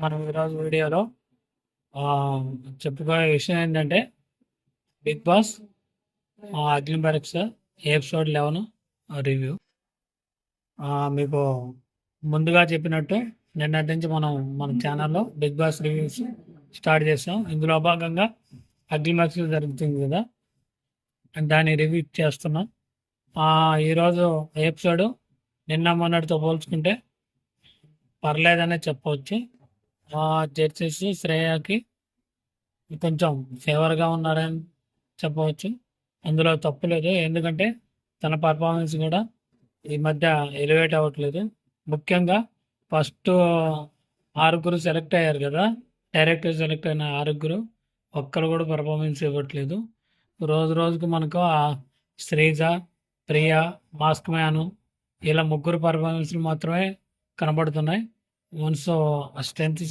మనం ఈరోజు వీడియోలో చెప్పుకోయే విషయం ఏంటంటే బిగ్ బాస్ అగ్ని పరీక్ష ఎపిసోడ్ 11 రివ్యూ. మీకు ముందుగా చెప్పినట్టు నిన్నటి నుంచి మనం మన ఛానల్లో బిగ్ బాస్ రివ్యూస్ స్టార్ట్ చేస్తాం. ఇందులో భాగంగా అగ్ని పరీక్ష జరుగుతుంది కదా, దాన్ని రివ్యూ చేస్తున్నాం. ఈరోజు ఎపిసోడ్ నిన్న మొన్నటితో పోల్చుకుంటే పర్లేదనే చెప్పవచ్చు. జడ్జెస్ శ్రేయాకి కొంచెం ఫేవర్గా ఉన్నారని చెప్పవచ్చు. అందులో తప్పు లేదు, ఎందుకంటే తన పర్ఫార్మెన్స్ కూడా ఈ మధ్య ఎలివేట్ అవ్వట్లేదు. ముఖ్యంగా ఫస్ట్ 6 సెలెక్ట్ అయ్యారు కదా, డైరెక్టర్ సెలెక్ట్ అయిన 6 ఒక్కరు కూడా పర్ఫార్మెన్స్ ఇవ్వట్లేదు. రోజు రోజుకు మనకు శ్రీజ, ప్రియా, మాస్క్ మ్యాను ఇలా 3 పర్ఫార్మెన్స్లు మాత్రమే కనబడుతున్నాయి. వన్స్ స్ట్రెంత్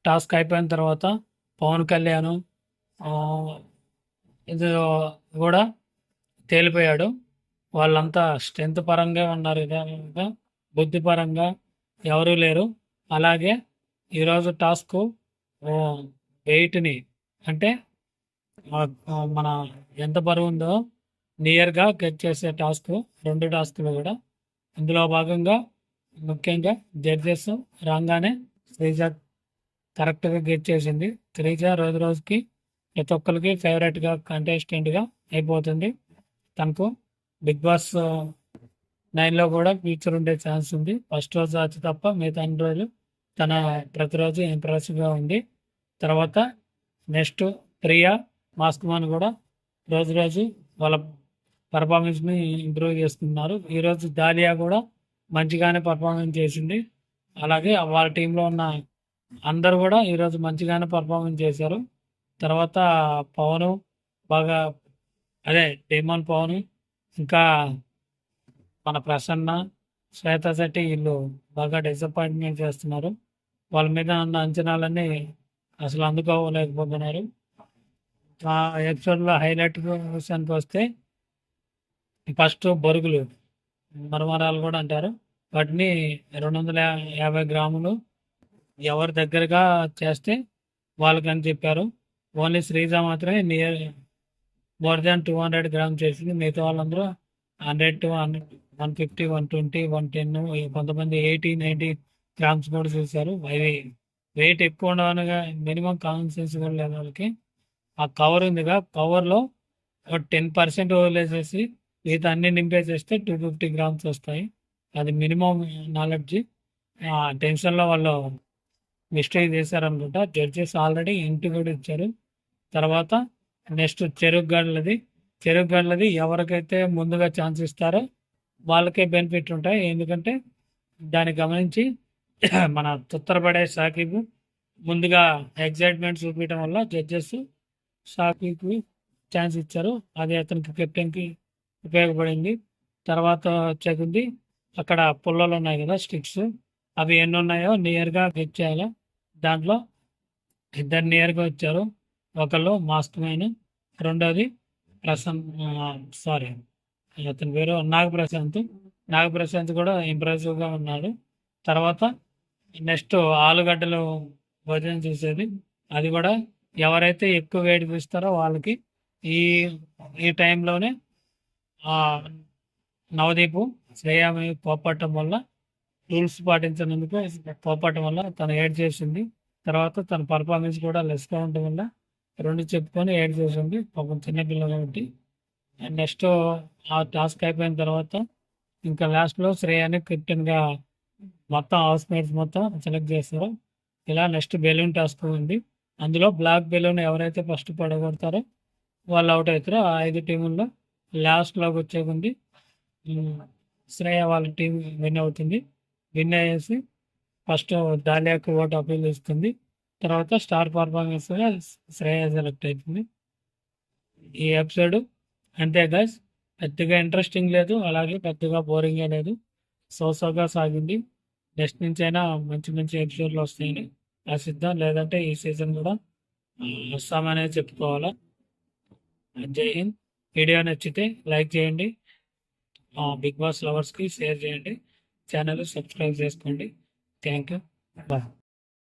టాస్క్ అయిపోయిన తర్వాత పవన్ కళ్యాణ్ ఇది కూడా తేలిపోయాడు. వాళ్ళంతా స్ట్రెంత్ పరంగా ఉన్నారు కదా, బుద్ధి పరంగా ఎవరూ లేరు. అలాగే ఈరోజు టాస్క్ వెయిట్ని అంటే మన ఎంత బరువు ఉందో నియర్గా గెట్ చేసే టాస్క్ 2 టాస్క్లు కూడా. ఇందులో భాగంగా ముఖ్యంగా జడ్జెస్ రాగానే శ్రీజ కరెక్ట్గా గెట్ చేసింది. శ్రీజ రోజు రోజుకి ప్రతి ఒక్కరికి ఫేవరెట్గా కంటెస్టెంట్గా అయిపోతుంది. తనకు బిగ్ బాస్ 9లో కూడా ఫ్యూచర్ ఉండే ఛాన్స్ ఉంది. ఫస్ట్ రోజు వచ్చి తప్ప మిగతా అన్ని రోజులు తన ప్రతిరోజు ఇంప్రెసివ్గా ఉంది. తర్వాత నెక్స్ట్ ప్రియా, మాస్క్ మ్యాన్ కూడా రోజు రోజు వాళ్ళ పర్ఫార్మెన్స్ని ఇంప్రూవ్ చేస్తున్నారు. ఈరోజు దాలియా కూడా మంచిగానే పర్ఫార్మెన్స్ చేసింది. అలాగే వాళ్ళ టీంలో ఉన్న అందరూ కూడా ఈరోజు మంచిగానే పర్ఫార్మెన్స్ చేశారు. తర్వాత పవన్ బాగా డేమన్ పవన్, ఇంకా మన ప్రసన్న, శ్వేత శెట్టి వీళ్ళు బాగా డిసప్పాయింట్మెంట్ చేస్తున్నారు. వాళ్ళ మీద ఉన్న అంచనాలన్నీ అసలు అందుకోలేకపోతున్నారు. ఆ ఎపిసోడ్లో హైలైట్ విషయానికి వస్తే ఫస్ట్ బొరుగులు మరమరాలు కూడా అంటారు, వాటిని 250 గ్రాములు ఎవరి దగ్గరగా చేస్తే వాళ్ళకని చెప్పారు. ఓన్లీ శ్రీజ మాత్రమే మోర్ దాన్ 200 గ్రామ్స్ చేసింది. మిగతా వాళ్ళందరూ 100 to 150, 120, 110, కొంతమంది 80, 90 గ్రామ్స్ కూడా చూశారు. అవి వెయిట్ ఎక్కువ ఉండవనగా మినిమం కామన్ సెన్స్ కూడా లేదు వాళ్ళకి. ఆ కవర్ ఉందిగా, కవర్లో 10% వదిలేసేసి మిగతా అన్ని నింపేసేస్తే 250 గ్రామ్స్ వస్తాయి. అది మినిమం నాలెడ్జ్. టెన్షన్లో వాళ్ళు మిస్టేక్ చేశారనుకుంటా. జడ్జెస్ ఆల్రెడీ ఇంటి కూడా ఇచ్చారు. తర్వాత నెక్స్ట్ చెరుకు గడ్లది ఎవరికైతే ముందుగా ఛాన్స్ ఇస్తారో వాళ్ళకే బెనిఫిట్ ఉంటాయి. ఎందుకంటే దాన్ని గమనించి మన తుత్తరపడే సాకిబ్ ముందుగా ఎగ్జైట్మెంట్ చూపించడం వల్ల జడ్జెస్ సాకిబ్కి ఛాన్స్ ఇచ్చారు. అది అతనికి కెప్టెన్కి ఉపయోగపడింది. తర్వాత వచ్చేది అక్కడ పుల్లలు ఉన్నాయి కదా, స్టిక్స్, అవి ఎన్ని ఉన్నాయో నియర్గా గెట్ చేయాలి. దాంట్లో 2 నియర్గా వచ్చారు. ఒకళ్ళు మాస్క్ మ్యాన్, రెండోది అతని పేరు నాగప్రశాంత్ కూడా ఇంప్రెసివ్గా ఉన్నాడు. తర్వాత నెక్స్ట్ ఆలుగడ్డలు భోజనం చేసేది, అది కూడా ఎవరైతే ఎక్కువ వేడి తీస్తారో వాళ్ళకి. ఈ టైంలోనే నవదీపు శ్రేయామి పోపట్టడం వల్ల, రూల్స్ పాటించినందుకు పోపట్టడం వల్ల తను ఏడ్ చేసింది. తర్వాత తన పర్ఫార్మెన్స్ కూడా లెస్గా ఉండడం వల్ల 2 చెప్పుకొని ఏడ్ చేసింది, పాపం చిన్నపిల్ల కాబట్టి. నెక్స్ట్ ఆ టాస్క్ అయిపోయిన తర్వాత ఇంకా లాస్ట్లో శ్రేయాని కెప్టెన్గా మొత్తం హౌస్ మేట్స్ మొత్తం సెలెక్ట్ చేస్తారు. ఇలా నెక్స్ట్ బెలూన్ టాస్క్ ఉంది. అందులో బ్లాక్ బెలూన్ ఎవరైతే ఫస్ట్ పడగొడతారో వాళ్ళు అవుట్ అవుతారో. ఆ 5 టీముల్లో లాస్ట్లోకి వచ్చేకుంది శ్రేయ వాళ్ళ టీం విన్ అవుతుంది. విన్ అయ్యేసి ఫస్ట్ దాలియాకు ఓటు అప్పీల్ ఇస్తుంది. తర్వాత స్టార్ పర్ఫార్మెన్స్గా శ్రేయ సెలెక్ట్ అవుతుంది. ఈ ఎపిసోడ్ అంతే గైస్, పెద్దగా ఇంట్రెస్టింగ్ లేదు, అలాగే పెద్దగా బోరింగే లేదు, సోగా సాగింది. నెక్స్ట్ నుంచి అయినా మంచి మంచి ఎపిసోడ్లు వస్తాయని ఆశిద్దాం. లేదంటే ఈ సీజన్ కూడా వస్తామనే చెప్పుకోవాలా. జై హింద్. వీడియో నచ్చితే లైక్ చేయండి, బిగ్ బాస్ లవర్స్కి షేర్ చేయండి, ఛానల్ సబ్స్క్రైబ్ చేసుకోండి. Thank you, bye.